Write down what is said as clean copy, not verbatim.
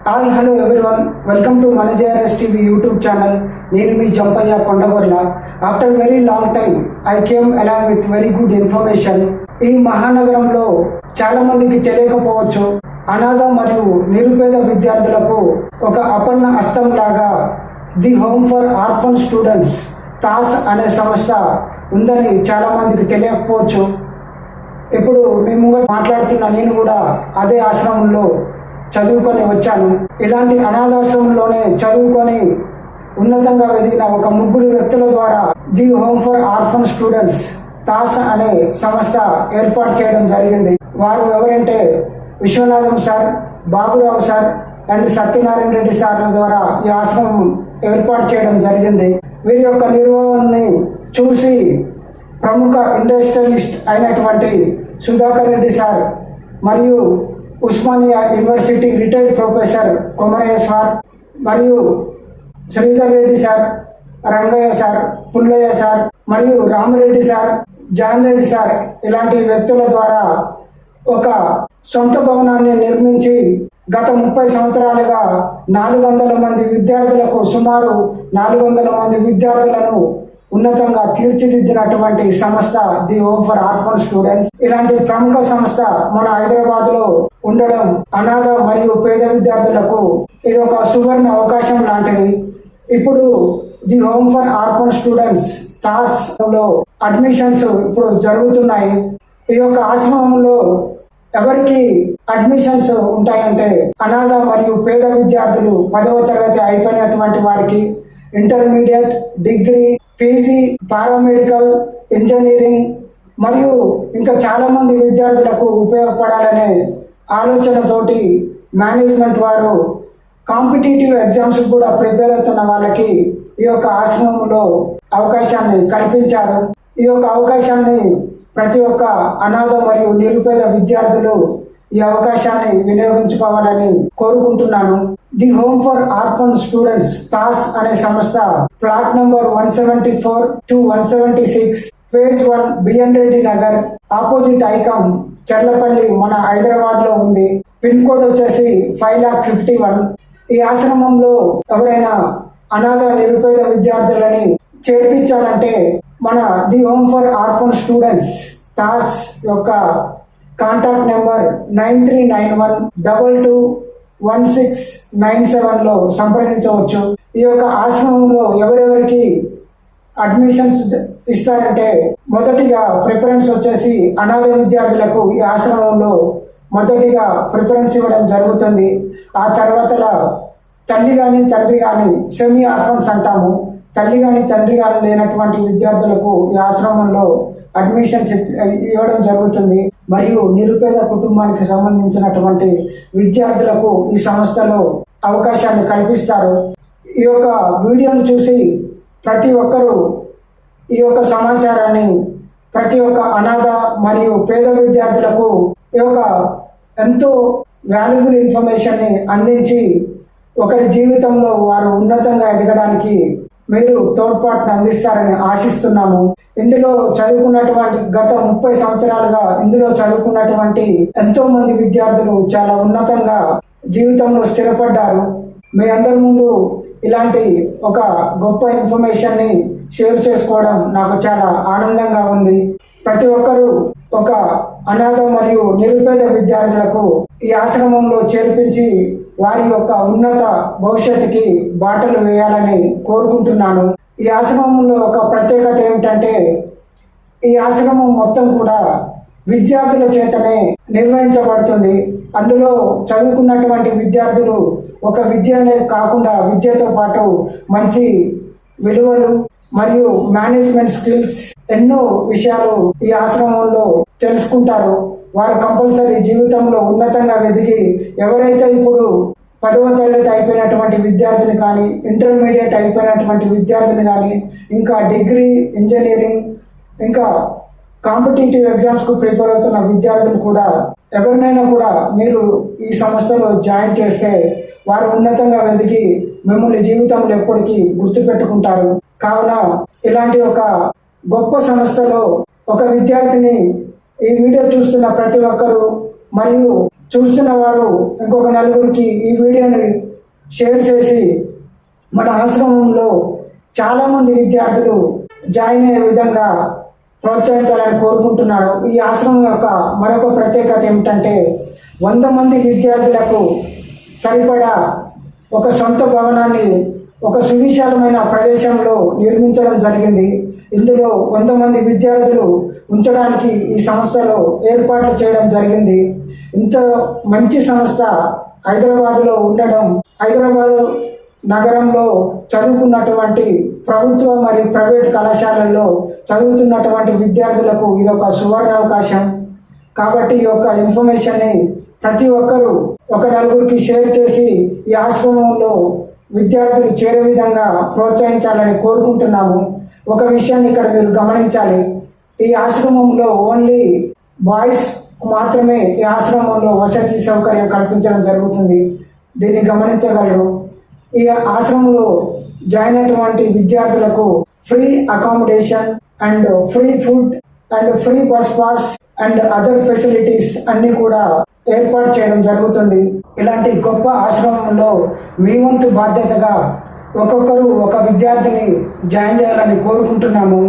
Hi hello everyone, welcome to మన JRS TV YouTube channel. నేను మీ Jampaiah Kondagorla. After very long time I came along with very good information. ఈ మహానగరంలో చాలా మందికి తెలియకపోవచ్చు, అనాథ మరియు నిరుపేద విద్యార్థులకు ఒక అపన్న హస్తం లాగా the home for orphan students తాస్ అనే సంస్థ ఉందని చాలా మందికి తెలియకపోవచ్చు. ఇప్పుడు మేము మాట్లాడుతున్న నేను కూడా అదే ఆశ్రమంలో చదువుకొని వచ్చాను. ఇలాంటి అనాథాశ్రమంలోనే చదువుకొని ఉన్నతంగా ఎదిగిన ఒక ముగ్గురు వ్యక్తుల ద్వారా the home for orphan students తాస్ అనే సంస్థ ఏర్పాటు చేయడం జరిగింది. వారు ఎవరంటే Vishwanatham sir, Baburao sir and Satyanarayana Reddy సార్ల ద్వారా ఈ ఆశ్రమం ఏర్పాటు చేయడం జరిగింది. వీరి యొక్క నిర్వహణని చూసి ప్రముఖ ఇండస్ట్రియలిస్ట్ అయినటువంటి సుధాకర్ రెడ్డి సార్ మరియు Osmania university retired professor Komaraiah sir మరియు Sridhar Reddy sir, Rangaiah sir, Pullaiah sir మరియు Ramireddy sir, John Reddy sir ఇలాంటి వ్యక్తుల ద్వారా ఒక సొంత భవనాన్ని నిర్మించి గత 30 సంవత్సరాలుగా 400 మంది విద్యార్థులకు సుమారు 400 మంది విద్యార్థులను ఉన్నతంగా తీర్చిదిద్దినటువంటి సంస్థ the home for orphan students. ఇలాంటి ప్రముఖ సంస్థ మన హైదరాబాద్ లో ఉండడం అనాథ మరియు పేద విద్యార్థులకు ఇది ఒక సువర్ణ అవకాశం లాంటిది. ఇప్పుడు the home for orphan students తాస్ లో అడ్మిషన్స్ ఇప్పుడు జరుగుతున్నాయి. ఈ యొక్క ఆశ్రమంలో ఎవరికి అడ్మిషన్స్ ఉంటాయంటే అనాథ మరియు పేద విద్యార్థులు 10వ తరగతి అయిపోయినటువంటి వారికి, intermediate, degree, PG, paramedical, engineering మరియు ఇంకా చాలా మంది విద్యార్థులకు ఉపయోగపడాలనే ఆలోచనతోటి మేనేజ్మెంట్ వారు కాంపిటేటివ్ ఎగ్జామ్స్ కూడా ప్రిపేర్ అవుతున్న వాళ్ళకి ఈ యొక్క ఆశ్రమంలో అవకాశాన్ని కల్పించారు. ఈ యొక్క అవకాశాన్ని ప్రతి ఒక్క అనాథ మరియు నిరుపేద విద్యార్థులు ఈ అవకాశాన్ని వినియోగించుకోవాలని కోరుకుంటున్నాను. The home for orphan students తాస్ అనే సంస్థ plot number 174 to 176 phase 1 BN Reddy Nagar opposite ఐకామ్ చర్లపల్లి మన హైదరాబాద్ లో ఉంది. పిన్ కోడ్ వచ్చేసి 5,51,000. ఈ ఆశ్రమంలో ఎవరైనా అనాథ నిరుపేద విద్యార్థులని చేర్పించాలంటే మన the home for orphan students తాస్ యొక్క కాంటాక్ట్ నెంబర్ 9391221697 లో సంప్రదించవచ్చు. ఈ యొక్క ఆశ్రమంలో ఎవరెవరికి అడ్మిషన్స్ ఇస్తారంటే మొదటిగా ప్రిఫరెన్స్ వచ్చేసి అనాథ విద్యార్థులకు ఈ ఆశ్రమంలో మొదటిగా ప్రిఫరెన్స్ ఇవ్వడం జరుగుతుంది. ఆ తర్వాత తల్లి కానీ తండ్రి కానీ సెమీ ఆర్ఫన్స్ అంటాము, తల్లి కానీ తండ్రి కానీ లేనటువంటి విద్యార్థులకు ఈ ఆశ్రమంలో అడ్మిషన్స్ ఇవ్వడం జరుగుతుంది. మరియు నిరుపేద కుటుంబానికి సంబంధించినటువంటి విద్యార్థులకు ఈ సంస్థలో అవకాశాన్ని కల్పిస్తారు. ఈ యొక్క వీడియోను చూసి ప్రతి ఒక్కరూ ఈ యొక్క సమాచారాన్ని ప్రతి ఒక్క అనాథ మరియు పేద విద్యార్థులకు ఈ యొక్క ఎంతో వాల్యుబుల్ ఇన్ఫర్మేషన్ని అందించి ఒకరి జీవితంలో వారు ఉన్నతంగా ఎదగడానికి మీరు తోడ్పాటును అందిస్తారని ఆశిస్తున్నాము. ఇందులో చదువుకున్నటువంటి గత 30 సంవత్సరాలుగా ఇందులో చదువుకున్నటువంటి ఎంతో మంది విద్యార్థులు చాలా ఉన్నతంగా జీవితంలో స్థిరపడ్డారు. మీ అందరి ముందు ఇలాంటి ఒక గొప్ప ఇన్ఫర్మేషన్ని షేర్ చేసుకోవడం నాకు చాలా ఆనందంగా ఉంది. ప్రతి ఒక్కరూ ఒక అనాథ మరియు నిరుపేద విద్యార్థులకు ఈ ఆశ్రమంలో చేర్పించి వారి యొక్క ఉన్నత భవిష్యత్తుకి బాటలు వేయాలని కోరుకుంటున్నాను. ఈ ఆశ్రమంలో ఒక ప్రత్యేకత ఏమిటంటే ఈ ఆశ్రమం మొత్తం కూడా విద్యార్థుల చేతనే నిర్వహించబడుతుంది. అందులో చదువుకున్నటువంటి విద్యార్థులు ఒక విద్యనే కాకుండా విద్యతో పాటు మంచి విలువలు మరియు మేనేజ్మెంట్ స్కిల్స్ ఎన్నో విషయాలు ఈ ఆశ్రమంలో తెలుసుకుంటారు. వారు కంపల్సరీ జీవితంలో ఉన్నతంగా ఎదిగి ఎవరైతే ఇప్పుడు 10వ తరగతి అయిపోయినటువంటి విద్యార్థిని కానీ, ఇంటర్మీడియట్ అయిపోయినటువంటి విద్యార్థిని కానీ, ఇంకా డిగ్రీ, ఇంజనీరింగ్, ఇంకా కాంపిటేటివ్ ఎగ్జామ్స్కు ప్రిపేర్ అవుతున్న విద్యార్థులు కూడా ఎవరినైనా కూడా మీరు ఈ సంస్థలో జాయిన్ చేస్తే వారు ఉన్నతంగా ఎదిగి మిమ్మల్ని జీవితంలో ఎప్పటికీ గుర్తుపెట్టుకుంటారు. కావున ఇలాంటి ఒక గొప్ప సంస్థలో ఒక విద్యార్థిని ఈ వీడియో చూస్తున్న ప్రతి ఒక్కరూ మరియు చూస్తున్న వారు ఇంకొక నలుగురికి ఈ వీడియోని షేర్ చేసి మన ఆశ్రమంలో చాలామంది విద్యార్థులు జాయిన్ అయ్యే విధంగా ప్రోత్సహించాలని కోరుకుంటున్నాను. ఈ ఆశ్రమం యొక్క మరొక ప్రత్యేకత ఏమిటంటే 100 మంది విద్యార్థులకు సరిపడా ఒక సొంత భవనాన్ని ఒక సువిశాలమైన ప్రదేశంలో నిర్మించడం జరిగింది. ఇందులో 100 మంది విద్యార్థులు ఉంచడానికి ఈ సంస్థలో ఏర్పాట్లు చేయడం జరిగింది. ఇంత మంచి సంస్థ హైదరాబాద్లో ఉండడం, హైదరాబాద్ నగరంలో చదువుకున్నటువంటి ప్రభుత్వ మరియు ప్రైవేట్ కళాశాలల్లో చదువుతున్నటువంటి విద్యార్థులకు ఇదొక సువర్ణ అవకాశం. కాబట్టి ఈ యొక్క ఇన్ఫర్మేషన్ని ప్రతి ఒక్కరూ ఒక నలుగురికి షేర్ చేసి ఈ ఆశ్రమంలో విద్యార్థులు చేరే విధంగా ప్రోత్సహించాలని కోరుకుంటున్నాము. ఒక విషయాన్ని ఇక్కడ మీరు గమనించాలి, ఈ ఆశ్రమంలో ఓన్లీ బాయ్స్ మాత్రమే ఈ ఆశ్రమంలో వసతి సౌకర్యం కల్పించడం జరుగుతుంది. దీన్ని గమనించగలరు. ఈ ఆశ్రమంలో జాయిన్ అయినటువంటి విద్యార్థులకు free accommodation and free food and free bus pass and other facilities అన్ని కూడా ఏర్పాటు చేయడం జరుగుతుంది. ఇలాంటి గొప్ప ఆశ్రమంలో మీ వంతు బాధ్యతగా ఒక్కొక్కరు ఒక విద్యార్థిని జాయిన్ చేయాలని కోరుకుంటున్నాము.